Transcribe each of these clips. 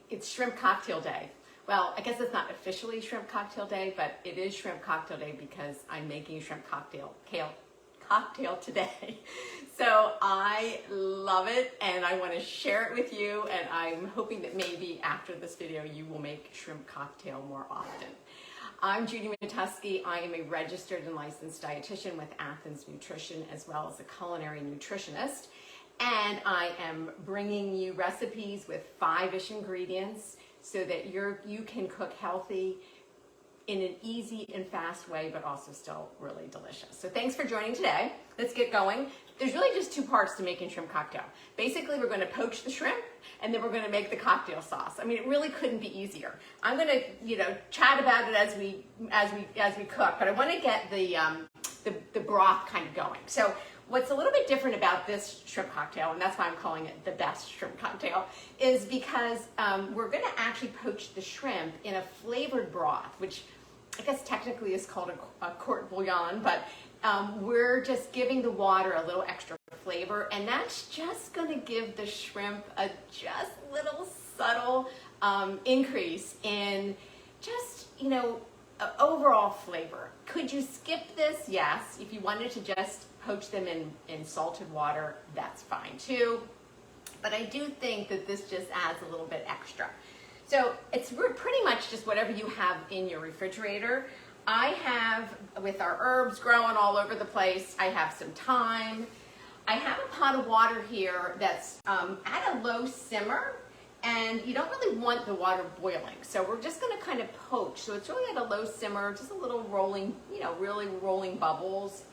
It's shrimp cocktail day. Well, I guess it's not officially shrimp cocktail day, but it is shrimp cocktail day because I'm making a shrimp cocktail today. So I love it and I want to share it with you, and I'm hoping that maybe after this video you will make shrimp cocktail more often. I'm Judy Matuski. I am a registered and licensed dietitian with Athens Nutrition, as well as a culinary nutritionist. And I am bringing you recipes with 5-ish ingredients so that you can cook healthy in an easy and fast way, but also still really delicious. So thanks for joining today. Let's get going. There's really just 2 parts to making shrimp cocktail. Basically, we're going to poach the shrimp, and then we're going to make the cocktail sauce. I mean, it really couldn't be easier. I'm going to, chat about it as we cook, but I want to get the broth kind of going. So what's a little bit different about this shrimp cocktail, and that's why I'm calling it the best shrimp cocktail, is because we're going to actually poach the shrimp in a flavored broth, which I guess technically is called a court bouillon, but we're just giving the water a little extra flavor, and that's just going to give the shrimp a just little subtle increase in just, overall flavor. Could you skip this? Yes. If you wanted to just poach them in salted water, that's fine too. But I do think that this just adds a little bit extra. So we're pretty much just whatever you have in your refrigerator. I have, with our herbs growing all over the place, I have some thyme. I have a pot of water here that's at a low simmer, and you don't really want the water boiling. So we're just gonna kind of poach. So it's really at a low simmer, just a little rolling, really rolling bubbles.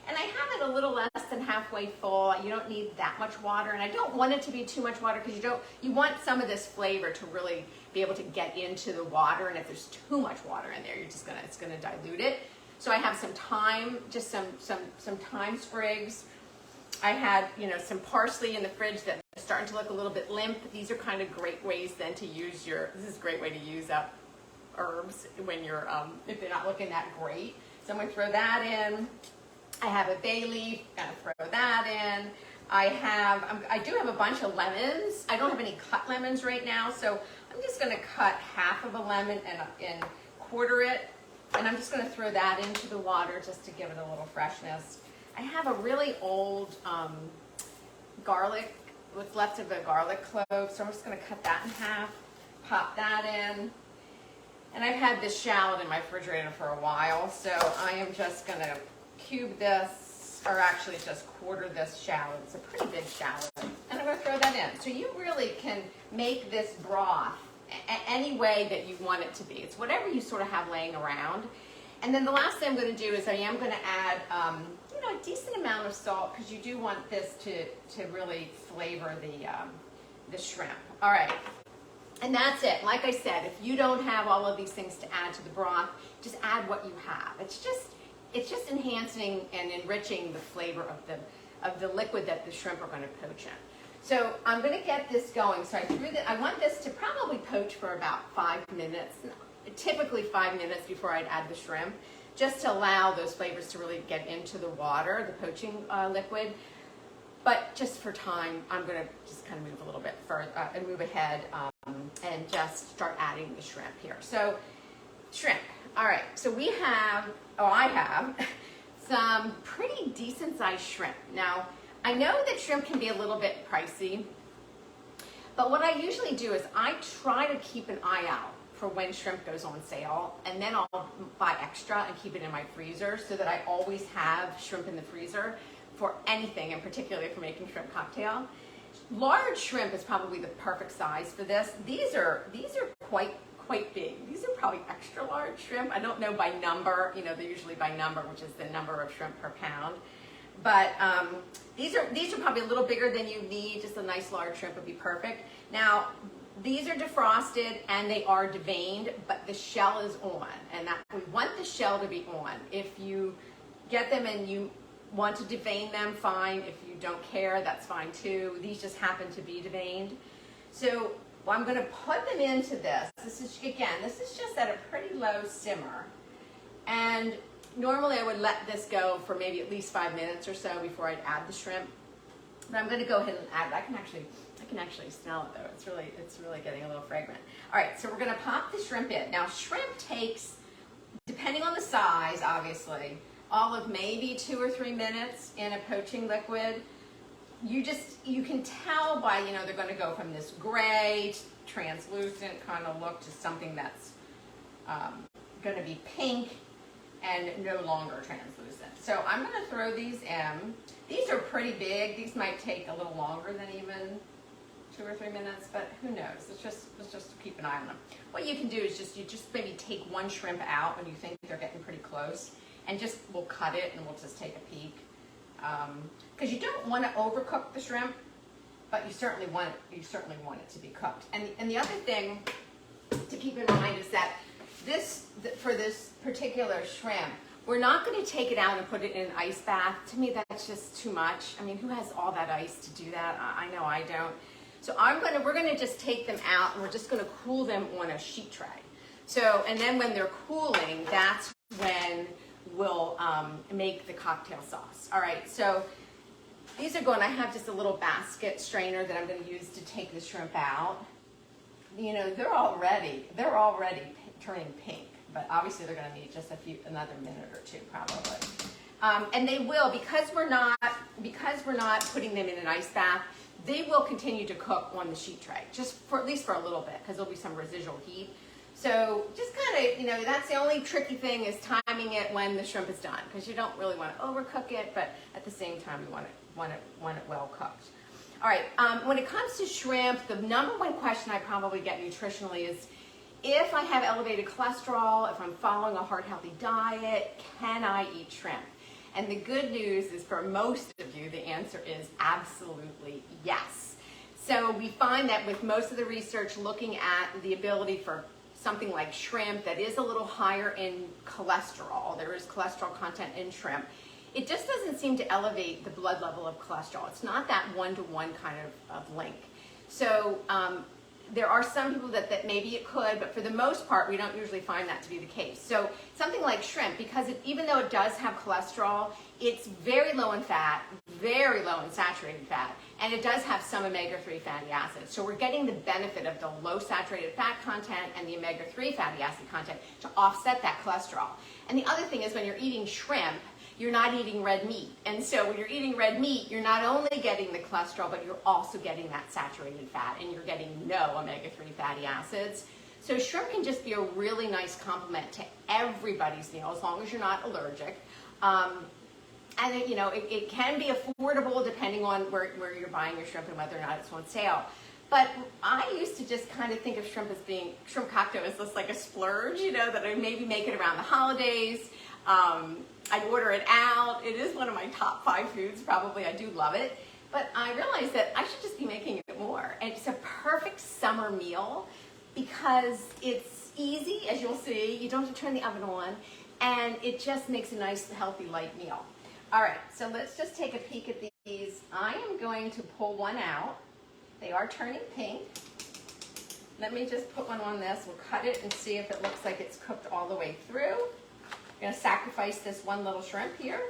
And I have it a little less than halfway full. You don't need that much water, and I don't want it to be too much water because you want some of this flavor to really be able to get into the water, and if there's too much water in there, it's gonna dilute it. So I have some thyme, just some thyme sprigs. I had, some parsley in the fridge that are starting to look a little bit limp. These are kind of great ways then to use this is a great way to use up herbs when you're, if they're not looking that great. So I'm gonna throw that in. I have a bay leaf, gonna throw that in. I do have a bunch of lemons. I don't have any cut lemons right now, so I'm just gonna cut half of a lemon and quarter it, and I'm just gonna throw that into the water just to give it a little freshness. I have a really old garlic, what's left of a garlic clove, so I'm just gonna cut that in half, pop that in. And I've had this shallot in my refrigerator for a while, so I am just gonna cube this, or actually just quarter this shallot. It's a pretty big shallot. And I'm gonna throw that in. So you really can make this broth any way that you want it to be. It's whatever you sort of have laying around. And then the last thing I'm gonna do is I am gonna add a decent amount of salt, because you do want this to really flavor the shrimp. All right, and that's it. Like I said, if you don't have all of these things to add to the broth, just add what you have. It's just enhancing and enriching the flavor of the liquid that the shrimp are going to poach in. So I'm going to get this going. So I want this to probably poach for about 5 minutes, typically 5 minutes before I'd add the shrimp, just to allow those flavors to really get into the water, the poaching liquid. But just for time, I'm going to just kind of move a little bit further and move ahead and just start adding the shrimp here. So shrimp. All right, so I have some pretty decent sized shrimp. Now, I know that shrimp can be a little bit pricey, but what I usually do is I try to keep an eye out for when shrimp goes on sale, and then I'll buy extra and keep it in my freezer so that I always have shrimp in the freezer for anything, and particularly for making shrimp cocktail. Large shrimp is probably the perfect size for this. These are quite big. These are probably extra large shrimp. I don't know by number, they're usually by number, which is the number of shrimp per pound. But these are probably a little bigger than you need. Just a nice large shrimp would be perfect. Now, these are defrosted and they are deveined, but the shell is on, and we want the shell to be on. If you get them and you want to devein them, fine. If you don't care, that's fine too. These just happen to be deveined. So I'm going to put them into this. This is just at a pretty low simmer. And normally I would let this go for maybe at least 5 minutes or so before I'd add the shrimp. But I'm going to go ahead and add it. I I can actually smell it though. It's really getting a little fragrant. All right, so we're gonna pop the shrimp in. Now shrimp takes, depending on the size, obviously, all of maybe 2 or 3 minutes in a poaching liquid. You can tell by, you know, they're gonna go from this gray, translucent kind of look to something that's gonna be pink and no longer translucent. So I'm gonna throw these in. These are pretty big. These might take a little longer than even 2 or 3 minutes, but who knows? Let's just keep an eye on them. What you can do is you just maybe take one shrimp out when you think they're getting pretty close, and we'll cut it and we'll just take a peek. Because you don't want to overcook the shrimp, but you certainly want it to be cooked. And the other thing to keep in mind is that for this particular shrimp, we're not going to take it out and put it in an ice bath. To me, that's just too much. I mean, who has all that ice to do that? I know I don't. So we're going to just take them out and we're just going to cool them on a sheet tray. So, and then when they're cooling, that's when we'll make the cocktail sauce. All right, so these are going, I have just a little basket strainer that I'm going to use to take the shrimp out. You know, they're already turning pink, but obviously they're going to need just another minute or two probably. And they will, because we're not putting them in an ice bath, they will continue to cook on the sheet tray, at least for a little bit, because there'll be some residual heat. So just kind of, you know, that's the only tricky thing is timing it when the shrimp is done, because you don't really want to overcook it, but at the same time you want it well cooked. All right, when it comes to shrimp, the number one question I probably get nutritionally is, if I have elevated cholesterol, if I'm following a heart healthy diet, can I eat shrimp? And the good news is for most of you, the answer is absolutely yes. So we find that with most of the research looking at the ability for something like shrimp that is a little higher in cholesterol, there is cholesterol content in shrimp, it just doesn't seem to elevate the blood level of cholesterol. It's not that one-to-one kind of link. So there are some people that maybe it could, but for the most part, we don't usually find that to be the case. So something like shrimp, because even though it does have cholesterol, it's very low in fat, very low in saturated fat, and it does have some omega-3 fatty acids. So we're getting the benefit of the low saturated fat content and the omega-3 fatty acid content to offset that cholesterol. And the other thing is when you're eating shrimp, you're not eating red meat. And so when you're eating red meat, you're not only getting the cholesterol, but you're also getting that saturated fat, and you're getting no omega-3 fatty acids. So shrimp can just be a really nice complement to everybody's meal, as long as you're not allergic. And it can be affordable depending on where you're buying your shrimp and whether or not it's on sale. But I used to just kind of think of shrimp cocktail as just like a splurge, that I maybe make it around the holidays. I'd order it out. It is one of my top 5 foods, probably. I do love it. But I realized that I should just be making it more. And it's a perfect summer meal because it's easy, as you'll see. You don't have to turn the oven on. And it just makes a nice, healthy, light meal. All right, so let's just take a peek at these. I am going to pull one out. They are turning pink. Let me just put one on this. We'll cut it and see if it looks like it's cooked all the way through. I'm going to sacrifice this one little shrimp here.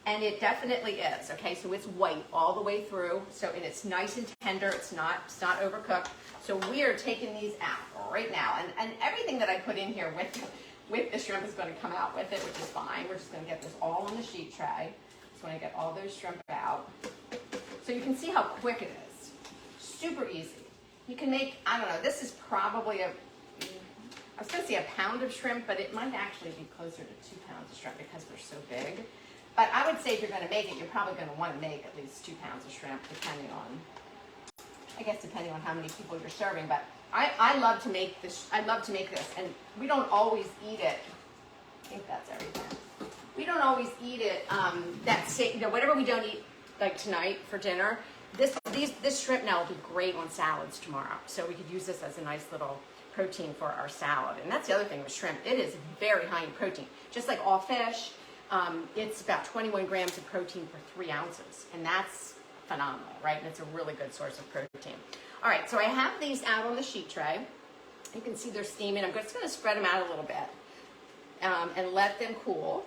And it definitely is, okay? So it's white all the way through. And it's nice and tender. It's not overcooked. So we are taking these out right now. And everything that I put in here with the shrimp is going to come out with it, which is fine. We're just going to get this all on the sheet tray. Just want to get all those shrimp out. So you can see how quick it is. Super easy. You can make, I don't know, this is probably I was going to say a pound of shrimp, but it might actually be closer to 2 pounds of shrimp because they're so big. But I would say if you're going to make it, you're probably going to want to make at least 2 pounds of shrimp, depending on how many people you're serving. But I love to make this. I love to make this, and we don't always eat it. I think that's everything. We don't always eat it. Whatever we don't eat like tonight for dinner. This shrimp now will be great on salads tomorrow. So we could use this as a nice little protein for our salad. And that's the other thing with shrimp. It is very high in protein. Just like all fish, it's about 21 grams of protein per 3 ounces. And that's phenomenal, right? And it's a really good source of protein. All right, so I have these out on the sheet tray. You can see they're steaming. I'm just going to spread them out a little bit and let them cool.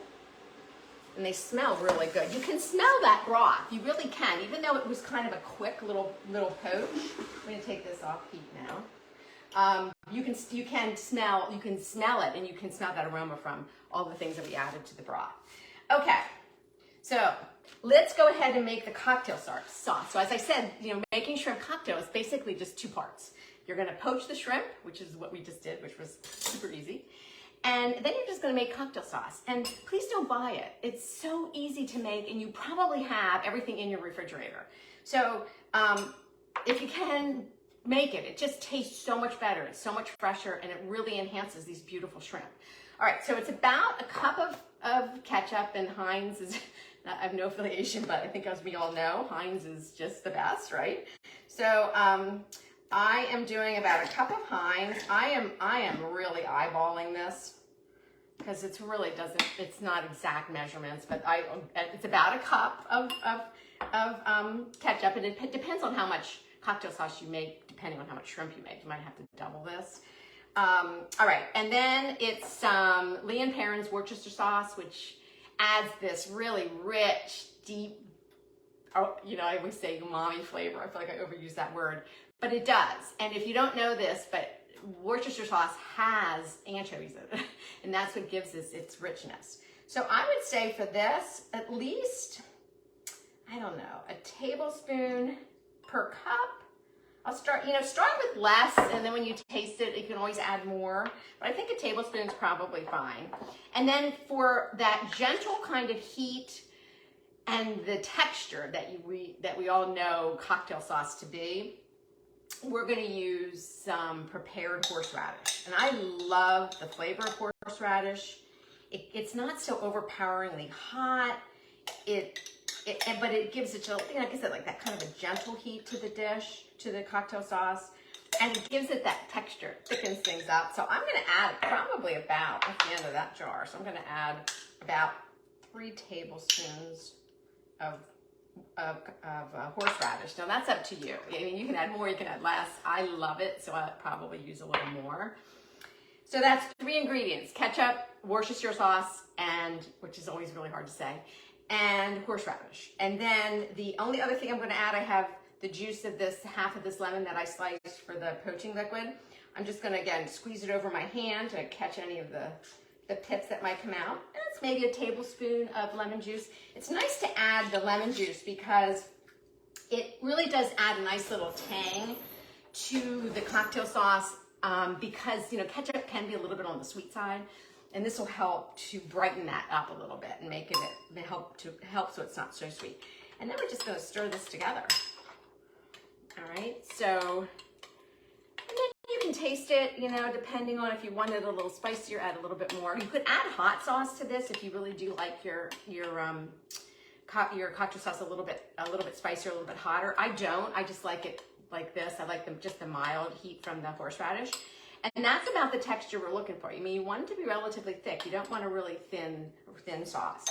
and they smell really good. You can smell that broth. You really can, even though it was kind of a quick little poach. I'm going to take this off heat now. You can smell it, and you can smell that aroma from all the things that we added to the broth. Okay, so let's go ahead and make the cocktail sauce. So as I said, making shrimp cocktail is basically just two parts. You're going to poach the shrimp, which is what we just did, which was super easy. And then you're just going to make cocktail sauce. And please don't buy it. It's so easy to make, and you probably have everything in your refrigerator. So if you can make it, it just tastes so much better. It's so much fresher, and it really enhances these beautiful shrimp. All right, so it's about a cup of ketchup, and Heinz is, I have no affiliation, but I think as we all know, Heinz is just the best, right? So I am doing about a cup of Heinz. I am really eyeballing this because it's not exact measurements, but it's about a cup of ketchup, and it depends on how much cocktail sauce you make, depending on how much shrimp you make. You might have to double this. All right, and then it's Lee & Perrins Worcestershire sauce, which adds this really rich, deep, I always say umami flavor. I feel like I overuse that word, but it does. And if you don't know this, but Worcestershire sauce has anchovies in it, and that's what gives this its richness. So I would say for this, at least, I don't know, a tablespoon per cup. I'll start with less, and then when you taste it, you can always add more. But I think a tablespoon is probably fine. And then for that gentle kind of heat and the texture that we all know cocktail sauce to be, we're going to use some prepared horseradish. And I love the flavor of horseradish. It's not so overpoweringly hot. But it gives it, like I said, like that kind of a gentle heat to the dish, to the cocktail sauce, and it gives it that texture, thickens things up. So I'm going to add probably about at the end of that jar. So I'm going to add about 3 tablespoons of horseradish. Now that's up to you. I mean, you can add more, you can add less. I love it, so I'll probably use a little more. So that's 3 ingredients: ketchup, Worcestershire sauce, and which is always really hard to say, and horseradish. And then the only other thing I'm going to add, I have the juice of half of this lemon that I sliced for the poaching liquid. I'm just going to, again, squeeze it over my hand to catch any of the pips that might come out. And it's maybe a tablespoon of lemon juice. It's nice to add the lemon juice because it really does add a nice little tang to the cocktail sauce because, ketchup can be a little bit on the sweet side. And this will help to brighten that up a little bit and make it help so it's not so sweet. And then we're just going to stir this together. All right, so and then you can taste it, depending on if you want it a little spicier, add a little bit more. You could add hot sauce to this if you really do like your cocktail sauce a little bit spicier, a little bit hotter. I don't. I just like it like this. I like just the mild heat from the horseradish. And that's about the texture we're looking for. You want it to be relatively thick. You don't want a really thin sauce.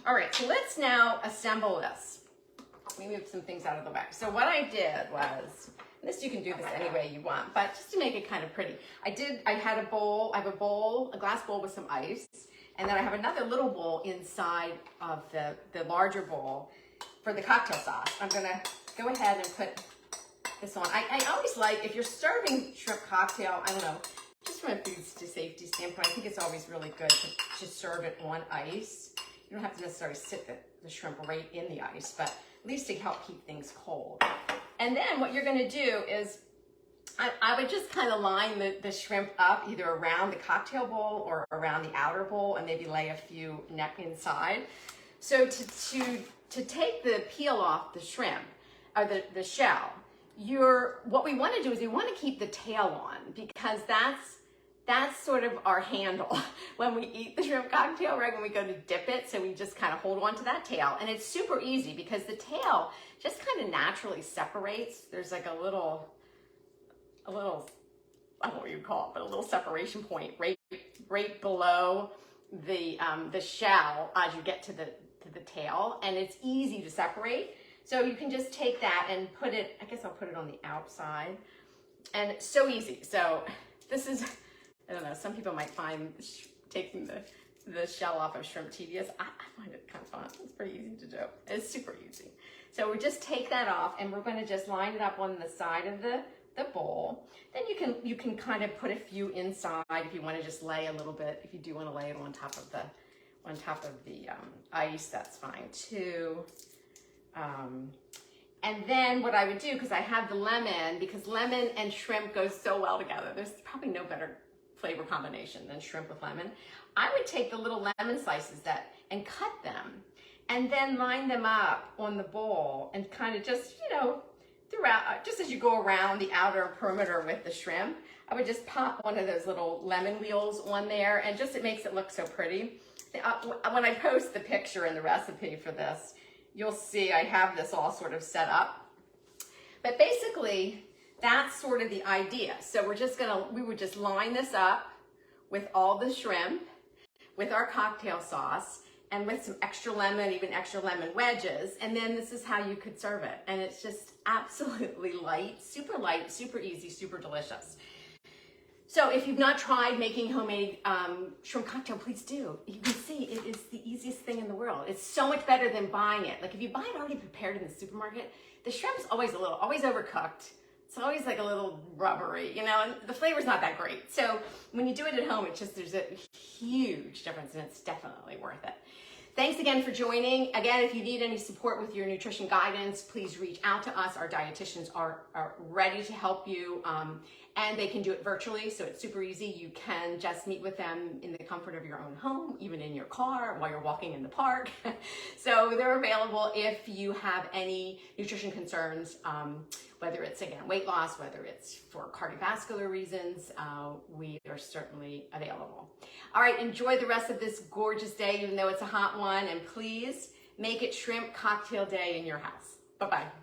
All right, so let's now assemble this. Let me move some things out of the way. So what I did was, and this you can do this any way you want, but just to make it kind of pretty, I have a glass bowl with some ice, and then I have another little bowl inside of the larger bowl for the cocktail sauce. I'm gonna go ahead and put this on. I always like, if you're serving shrimp cocktail, I don't know, just from a food safety standpoint, I think it's always really good to just serve it on ice. You don't have to necessarily sit the shrimp right in the ice, but at least to help keep things cold. And then what you're gonna do is, I would just kind of line the shrimp up either around the cocktail bowl or around the outer bowl, and maybe lay a few inside. So to take the peel off the shrimp, or the shell, what we want to do is we want to keep the tail on, because that's sort of our handle when we eat the shrimp cocktail, right? When we go to dip it, so we just kind of hold on to that tail, and it's super easy because the tail just kind of naturally separates. There's like a little, I don't know what you'd call it, but a little separation point right below the shell as you get to the tail, and it's easy to separate. So you can just take that and put it, I guess I'll put it on the outside, and it's so easy. So this is, I don't know, some people might find taking the shell off of shrimp tedious. I find it kind of fun. It's pretty easy to do. It's super easy. So we just take that off, and we're going to just line it up on the side of the bowl. Then you can kind of put a few inside if you want to just lay a little bit. If you do want to lay it on top of the ice, that's fine too. And then what I would do, because I have the lemon, because lemon and shrimp go so well together. There's probably no better flavor combination than shrimp with lemon. I would take the little lemon slices and cut them, and then line them up on the bowl, and kind of just, you know, throughout, just as you go around the outer perimeter with the shrimp, I would just pop one of those little lemon wheels on there, and just it makes it look so pretty. When I post the picture and the recipe for this, you'll see I have this all sort of set up. But basically, that's sort of the idea. So we would just line this up with all the shrimp, with our cocktail sauce, and with some extra lemon, even extra lemon wedges. And then this is how you could serve it. And it's just absolutely light, super easy, super delicious. So if you've not tried making homemade shrimp cocktail, please do. You can see it is the easiest thing in the world. It's so much better than buying it. Like if you buy it already prepared in the supermarket, the shrimp's always overcooked. It's always like a little rubbery, you know, and the flavor's not that great. So when you do it at home, there's a huge difference, and it's definitely worth it. Thanks again for joining. Again, if you need any support with your nutrition guidance, please reach out to us. Our dietitians are ready to help you, and they can do it virtually, so it's super easy. You can just meet with them in the comfort of your own home, even in your car, while you're walking in the park. So they're available if you have any nutrition concerns, whether it's, again, weight loss, whether it's for cardiovascular reasons, we are certainly available. All right, enjoy the rest of this gorgeous day, even though it's a hot one, and please make it shrimp cocktail day in your house. Bye-bye.